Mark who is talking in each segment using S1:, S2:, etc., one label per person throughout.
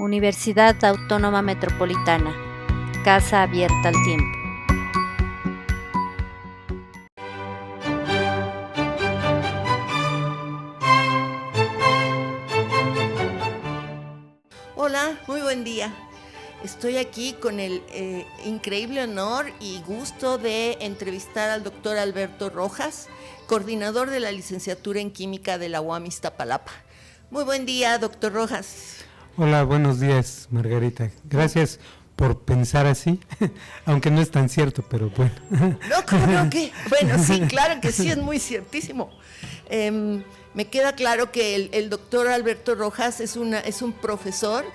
S1: Universidad Autónoma Metropolitana. Casa abierta al tiempo.
S2: Hola, muy buen día. Estoy aquí con el increíble honor y gusto de entrevistar al doctor Alberto Rojas, coordinador de la licenciatura en Química de la UAM Iztapalapa. Muy buen día, doctor Rojas.
S3: Hola, buenos días, Margarita. Gracias por pensar así, aunque no es tan cierto, pero bueno.
S2: No, ¿cómo no? ¿Qué? Bueno, sí, claro que sí, es muy ciertísimo. Me queda claro que el doctor Alberto Rojas es un profesor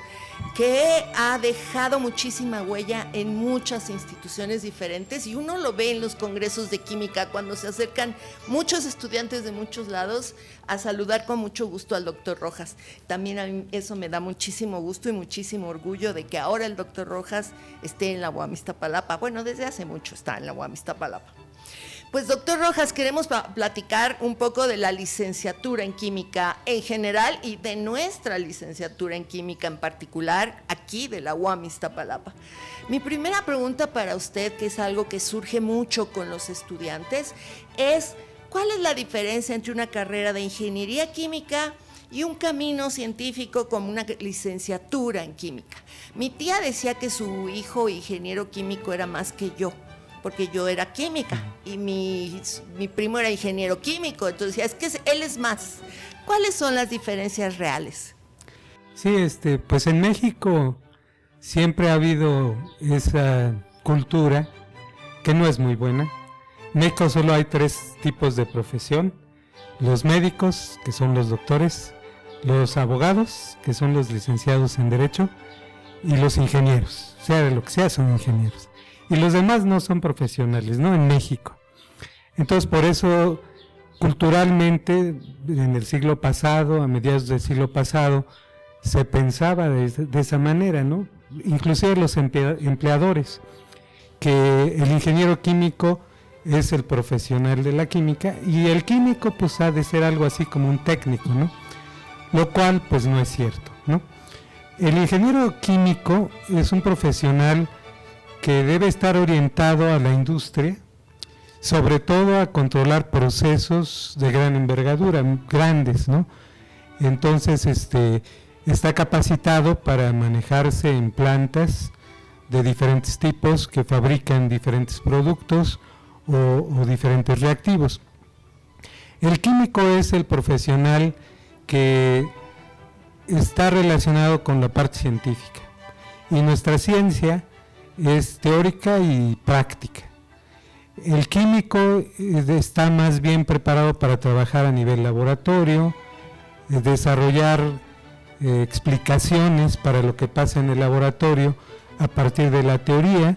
S2: que ha dejado muchísima huella en muchas instituciones diferentes y uno lo ve en los congresos de química cuando se acercan muchos estudiantes de muchos lados a saludar con mucho gusto al doctor Rojas. También a mí eso me da muchísimo gusto y muchísimo orgullo de que ahora el doctor Rojas esté en la UAM Iztapalapa. Bueno, desde hace mucho está en la UAM Iztapalapa. Pues doctor Rojas, queremos platicar un poco de la licenciatura en química en general y de nuestra licenciatura en química en particular, aquí de la UAM Iztapalapa. Mi primera pregunta para usted, que es algo que surge mucho con los estudiantes, es ¿cuál es la diferencia entre una carrera de ingeniería química y un camino científico como una licenciatura en química? Mi tía decía que su hijo ingeniero químico era más que yo, porque yo era química y mi primo era ingeniero químico, entonces decía, es que él es más. ¿Cuáles son las diferencias reales?
S3: Sí, pues en México siempre ha habido esa cultura que no es muy buena. En México solo hay 3 tipos de profesión: los médicos, que son los doctores, los abogados, que son los licenciados en Derecho, y los ingenieros, sea de lo que sea, son ingenieros. Y los demás no son profesionales, ¿no? En México. Entonces, por eso, culturalmente, en el siglo pasado, a mediados del siglo pasado, se pensaba de esa manera, ¿no? Inclusive los empleadores, que el ingeniero químico es el profesional de la química y el químico pues ha de ser algo así como un técnico, ¿no? Lo cual pues no es cierto, ¿no? El ingeniero químico es un profesional que debe estar orientado a la industria, sobre todo a controlar procesos de gran envergadura, grandes, ¿no? Entonces, está capacitado para manejarse en plantas de diferentes tipos que fabrican diferentes productos o diferentes reactivos. El químico es el profesional que está relacionado con la parte científica, y nuestra ciencia es teórica y práctica. El químico está más bien preparado para trabajar a nivel laboratorio, desarrollar explicaciones para lo que pasa en el laboratorio a partir de la teoría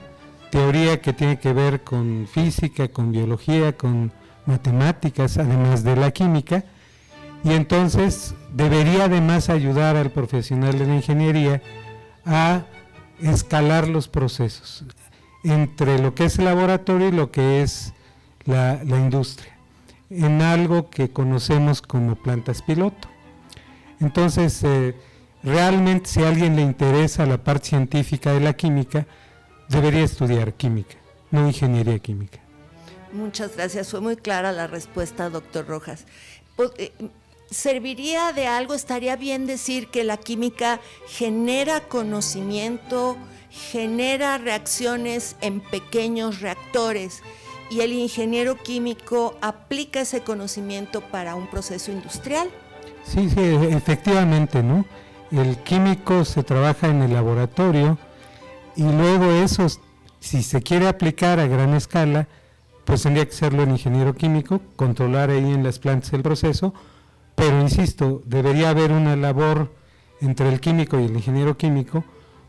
S3: que tiene que ver con física, con biología, con matemáticas, además de la química, y entonces debería además ayudar al profesional de la ingeniería a escalar los procesos entre lo que es el laboratorio y lo que es la industria, en algo que conocemos como plantas piloto. Entonces, realmente si a alguien le interesa la parte científica de la química, debería estudiar química, no ingeniería química.
S2: Muchas gracias, fue muy clara la respuesta, doctor Rojas. ¿Serviría de algo, estaría bien decir que la química genera conocimiento, genera reacciones en pequeños reactores y el ingeniero químico aplica ese conocimiento para un proceso industrial?
S3: Sí, efectivamente, ¿no? El químico se trabaja en el laboratorio y luego eso, si se quiere aplicar a gran escala, pues tendría que serlo el ingeniero químico, controlar ahí en las plantas el proceso. Pero insisto, debería haber una labor entre el químico y el ingeniero químico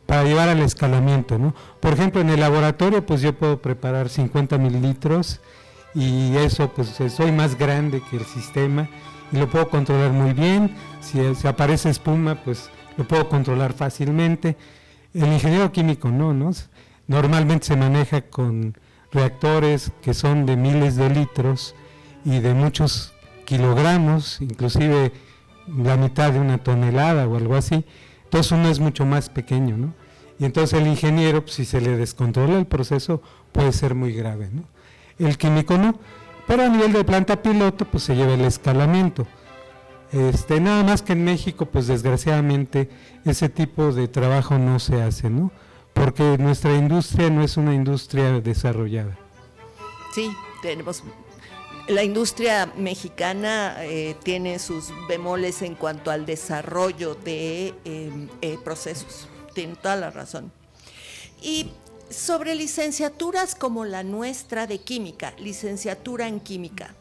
S3: para llevar al escalamiento, ¿no? Por ejemplo, en el laboratorio, pues yo puedo preparar 50 mililitros y eso, pues soy más grande que el sistema y lo puedo controlar muy bien. Si aparece espuma, pues lo puedo controlar fácilmente. El ingeniero químico no, ¿no? Normalmente se maneja con reactores que son de miles de litros y de muchos kilogramos, inclusive la mitad de una tonelada o algo así. Entonces uno es mucho más pequeño, ¿no? Y entonces el ingeniero, pues, si se le descontrola el proceso, puede ser muy grave, ¿no? El químico no, pero a nivel de planta piloto, pues se lleva el escalamiento. Nada más que en México, pues desgraciadamente, ese tipo de trabajo no se hace, ¿no? Porque nuestra industria no es una industria desarrollada.
S2: Sí, tenemos... La industria mexicana tiene sus bemoles en cuanto al desarrollo de procesos. Tiene toda la razón. Y sobre licenciaturas como la nuestra de química, licenciatura en química,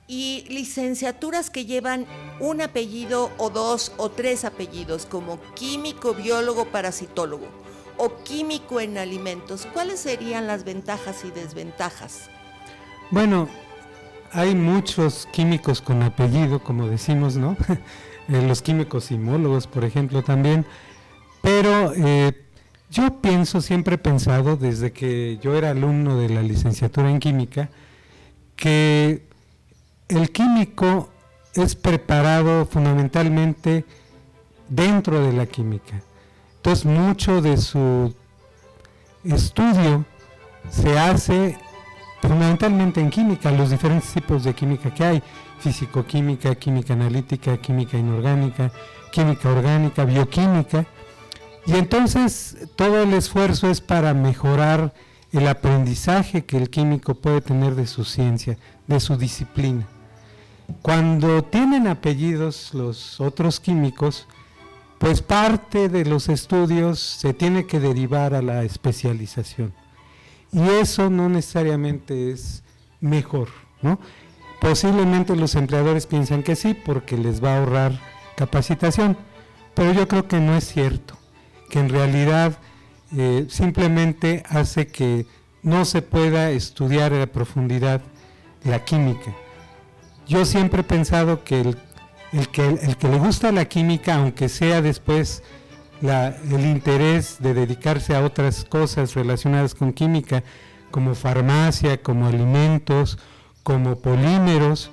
S2: y licenciaturas que llevan un apellido o 2 o 3 apellidos, como químico, biólogo, parasitólogo, o químico en alimentos, ¿cuáles serían las ventajas y desventajas?
S3: Bueno, hay muchos químicos con apellido, como decimos, ¿no? Los químicos simólogos, por ejemplo, también. Pero yo siempre he pensado, desde que yo era alumno de la licenciatura en química, que el químico es preparado fundamentalmente dentro de la química. Entonces, mucho de su estudio se hace fundamentalmente en química, los diferentes tipos de química que hay: fisicoquímica, química analítica, química inorgánica, química orgánica, bioquímica. Y entonces todo el esfuerzo es para mejorar el aprendizaje que el químico puede tener de su ciencia, de su disciplina. Cuando tienen apellidos los otros químicos, pues parte de los estudios se tiene que derivar a la especialización. Y eso no necesariamente es mejor, ¿no? Posiblemente los empleadores piensan que sí, porque les va a ahorrar capacitación, pero yo creo que no es cierto, que en realidad simplemente hace que no se pueda estudiar a profundidad la química. Yo siempre he pensado que el que le gusta la química, aunque sea después el interés de dedicarse a otras cosas relacionadas con química, como farmacia, como alimentos, como polímeros,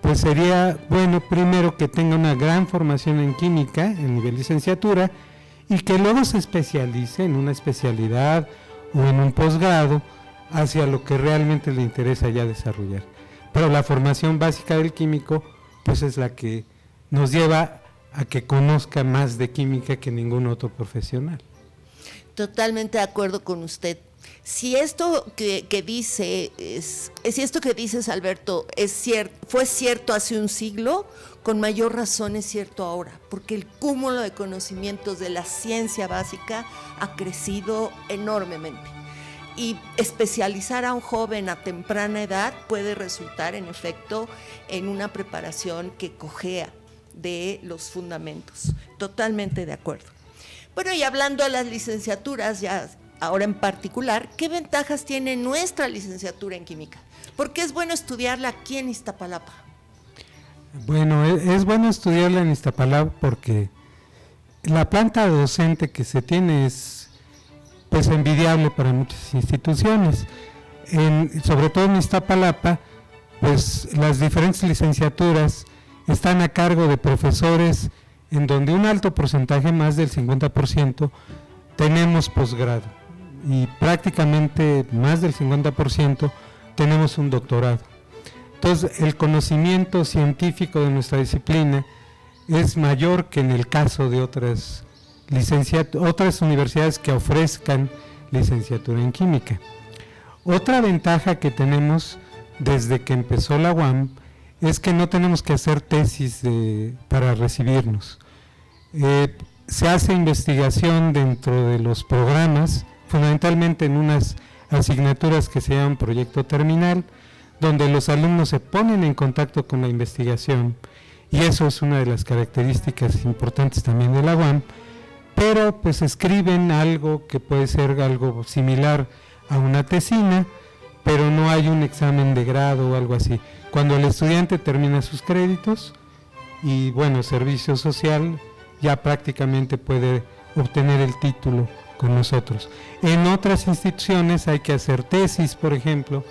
S3: pues sería bueno primero que tenga una gran formación en química, en nivel licenciatura, y que luego se especialice en una especialidad o en un posgrado hacia lo que realmente le interesa ya desarrollar. Pero la formación básica del químico, pues es la que nos lleva a que conozca más de química que ningún otro profesional.
S2: Totalmente de acuerdo con usted. Si esto que dices, Alberto, fue cierto hace un siglo, con mayor razón es cierto ahora, porque el cúmulo de conocimientos de la ciencia básica ha crecido enormemente. Y especializar a un joven a temprana edad puede resultar, en efecto, en una preparación que cojea de los fundamentos. Totalmente de acuerdo. Bueno, y hablando de las licenciaturas, ya ahora en particular, ¿qué ventajas tiene nuestra licenciatura en química? ¿Por qué es bueno estudiarla aquí en Iztapalapa?
S3: Bueno, es bueno estudiarla en Iztapalapa porque la planta docente que se tiene es pues envidiable para muchas instituciones. Sobre todo en Iztapalapa, pues las diferentes licenciaturas están a cargo de profesores en donde un alto porcentaje, más del 50%, tenemos posgrado, y prácticamente más del 50% tenemos un doctorado. Entonces, el conocimiento científico de nuestra disciplina es mayor que en el caso de otras universidades que ofrezcan licenciatura en química. Otra ventaja que tenemos desde que empezó la UAM es que no tenemos que hacer tesis para recibirnos. Se hace investigación dentro de los programas, fundamentalmente en unas asignaturas que se llaman proyecto terminal, donde los alumnos se ponen en contacto con la investigación, y eso es una de las características importantes también de la UAM, pero pues escriben algo que puede ser algo similar a una tesina, pero no hay un examen de grado o algo así. Cuando el estudiante termina sus créditos y bueno, servicio social, ya prácticamente puede obtener el título con nosotros. En otras instituciones hay que hacer tesis, por ejemplo,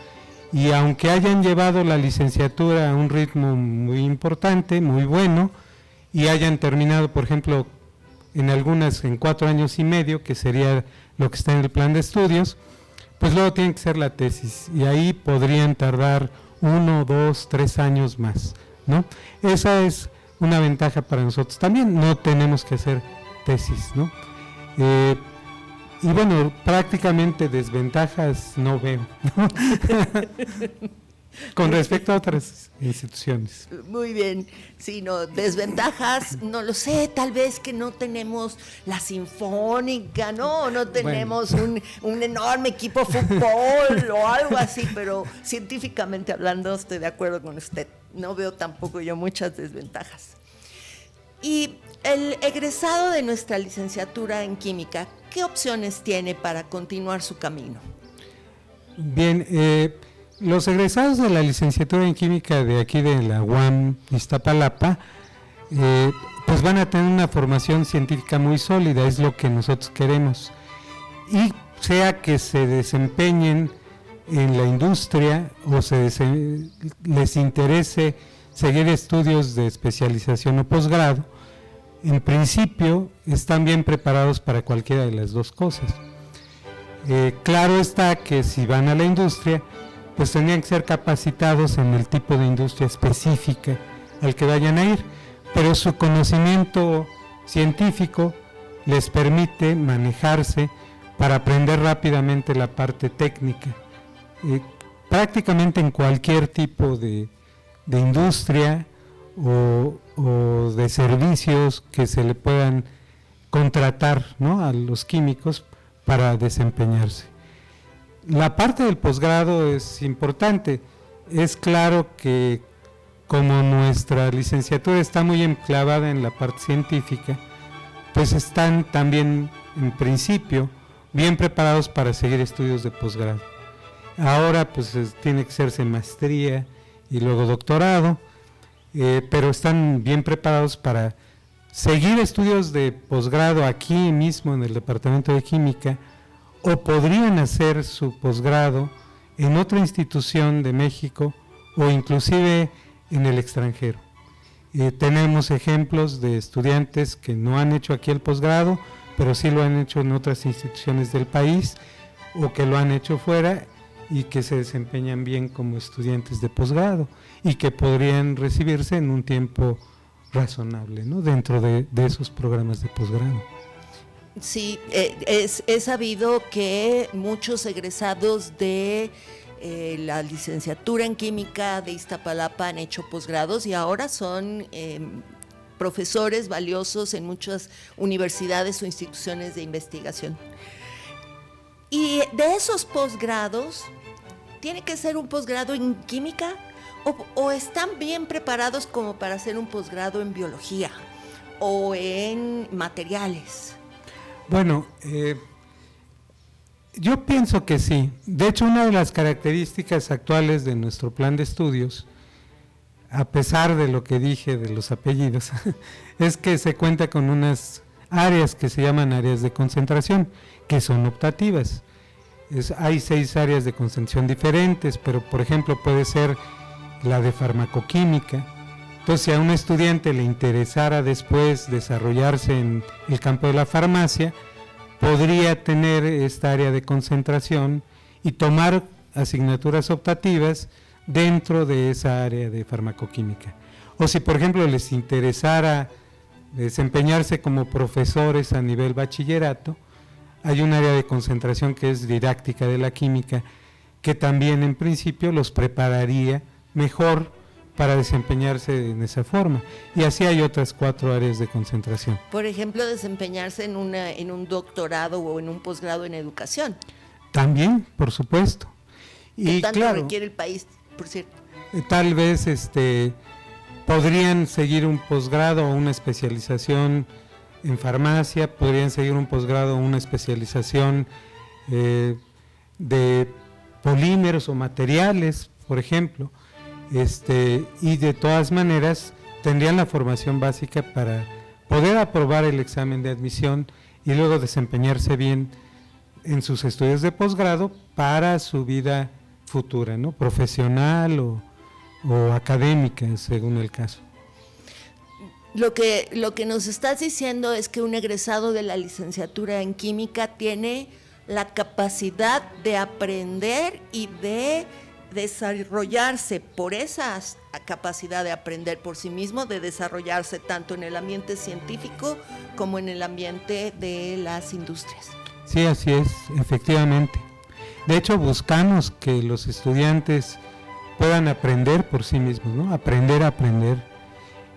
S3: y aunque hayan llevado la licenciatura a un ritmo muy importante, muy bueno, y hayan terminado, por ejemplo, en algunas en 4 años y medio, que sería lo que está en el plan de estudios, pues luego tiene que ser la tesis, y ahí podrían tardar 1, 2, 3 años más, ¿no? Esa es una ventaja para nosotros. También no tenemos que hacer tesis, ¿no? Y bueno, prácticamente desventajas no veo, ¿no? Con respecto a otras instituciones.
S2: Muy bien, sí, no, desventajas, no lo sé, tal vez que no tenemos la sinfónica, no tenemos un enorme equipo de fútbol o algo así, pero científicamente hablando estoy de acuerdo con usted, no veo tampoco yo muchas desventajas. Y el egresado de nuestra licenciatura en química, ¿qué opciones tiene para continuar su camino?
S3: Bien, los egresados de la licenciatura en química de aquí de la UAM Iztapalapa, pues van a tener una formación científica muy sólida, es lo que nosotros queremos. Y sea que se desempeñen en la industria o les interese seguir estudios de especialización o posgrado, en principio están bien preparados para cualquiera de las dos cosas. Claro está que si van a la industria, pues tendrían que ser capacitados en el tipo de industria específica al que vayan a ir, pero su conocimiento científico les permite manejarse para aprender rápidamente la parte técnica. Prácticamente en cualquier tipo de industria o de servicios que se le puedan contratar, ¿no?, a los químicos para desempeñarse. La parte del posgrado es importante. Es claro que como nuestra licenciatura está muy enclavada en la parte científica, pues están también en principio bien preparados para seguir estudios de posgrado. Ahora pues tiene que hacerse maestría y luego doctorado, pero están bien preparados para seguir estudios de posgrado aquí mismo en el Departamento de Química, o podrían hacer su posgrado en otra institución de México o inclusive en el extranjero. Tenemos ejemplos de estudiantes que no han hecho aquí el posgrado, pero sí lo han hecho en otras instituciones del país, o que lo han hecho fuera y que se desempeñan bien como estudiantes de posgrado y que podrían recibirse en un tiempo razonable, ¿no?, dentro de esos programas de posgrado.
S2: Sí, he sabido que muchos egresados de la licenciatura en química de Iztapalapa han hecho posgrados y ahora son profesores valiosos en muchas universidades o instituciones de investigación. Y de esos posgrados, ¿tiene que ser un posgrado en química o están bien preparados como para hacer un posgrado en biología o en materiales?
S3: Bueno, yo pienso que sí. De hecho, una de las características actuales de nuestro plan de estudios, a pesar de lo que dije de los apellidos, es que se cuenta con unas áreas que se llaman áreas de concentración, que son optativas. Hay 6 áreas de concentración diferentes, pero por ejemplo puede ser la de farmacoquímica. Entonces, si a un estudiante le interesara después desarrollarse en el campo de la farmacia, podría tener esta área de concentración y tomar asignaturas optativas dentro de esa área de farmacoquímica. O si, por ejemplo, les interesara desempeñarse como profesores a nivel bachillerato, hay un área de concentración que es didáctica de la química, que también en principio los prepararía mejor para desempeñarse en esa forma. Y así hay otras 4 áreas de concentración.
S2: Por ejemplo, desempeñarse en un doctorado o en un posgrado en educación.
S3: También, por supuesto.
S2: ¿Qué tanto requiere el país, por cierto?
S3: Tal vez podrían seguir un posgrado o una especialización en farmacia, podrían seguir un posgrado o una especialización de polímeros o materiales, por ejemplo. Y de todas maneras tendrían la formación básica para poder aprobar el examen de admisión y luego desempeñarse bien en sus estudios de posgrado para su vida futura, ¿no?, profesional o académica, según el caso.
S2: Lo que nos estás diciendo es que un egresado de la licenciatura en química tiene la capacidad de aprender y de desarrollarse por esa capacidad de aprender por sí mismo, de desarrollarse tanto en el ambiente científico como en el ambiente de las industrias.
S3: Sí, así es, efectivamente. De hecho, buscamos que los estudiantes puedan aprender por sí mismos, ¿no? Aprender a aprender,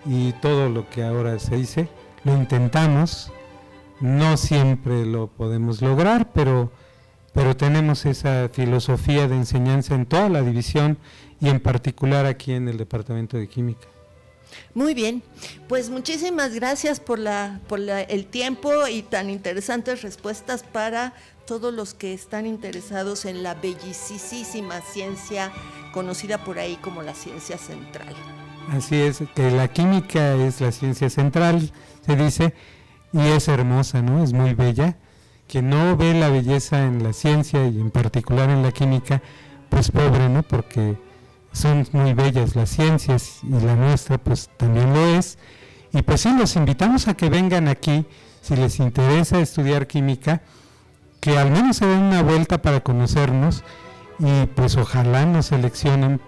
S3: y todo lo que ahora se dice, lo intentamos, no siempre lo podemos lograr, pero tenemos esa filosofía de enseñanza en toda la división y en particular aquí en el Departamento de Química.
S2: Muy bien, pues muchísimas gracias por el tiempo y tan interesantes respuestas para todos los que están interesados en la bellicísima ciencia conocida por ahí como la ciencia central.
S3: Así es, que la química es la ciencia central, se dice, y es hermosa, ¿no? Es muy bella. Quien no ve la belleza en la ciencia y en particular en la química, pues pobre, ¿no? Porque son muy bellas las ciencias y la nuestra pues también lo es. Y pues sí, los invitamos a que vengan aquí, si les interesa estudiar química, que al menos se den una vuelta para conocernos y pues ojalá nos seleccionen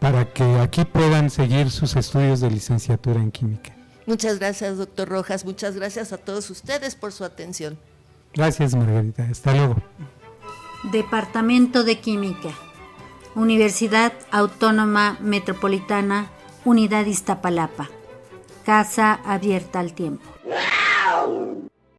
S3: para que aquí puedan seguir sus estudios de licenciatura en química.
S2: Muchas gracias, doctor Rojas. Muchas gracias a todos ustedes por su atención.
S3: Gracias, Margarita. Hasta luego.
S4: Departamento de Química, Universidad Autónoma Metropolitana, Unidad Iztapalapa. Casa abierta al tiempo.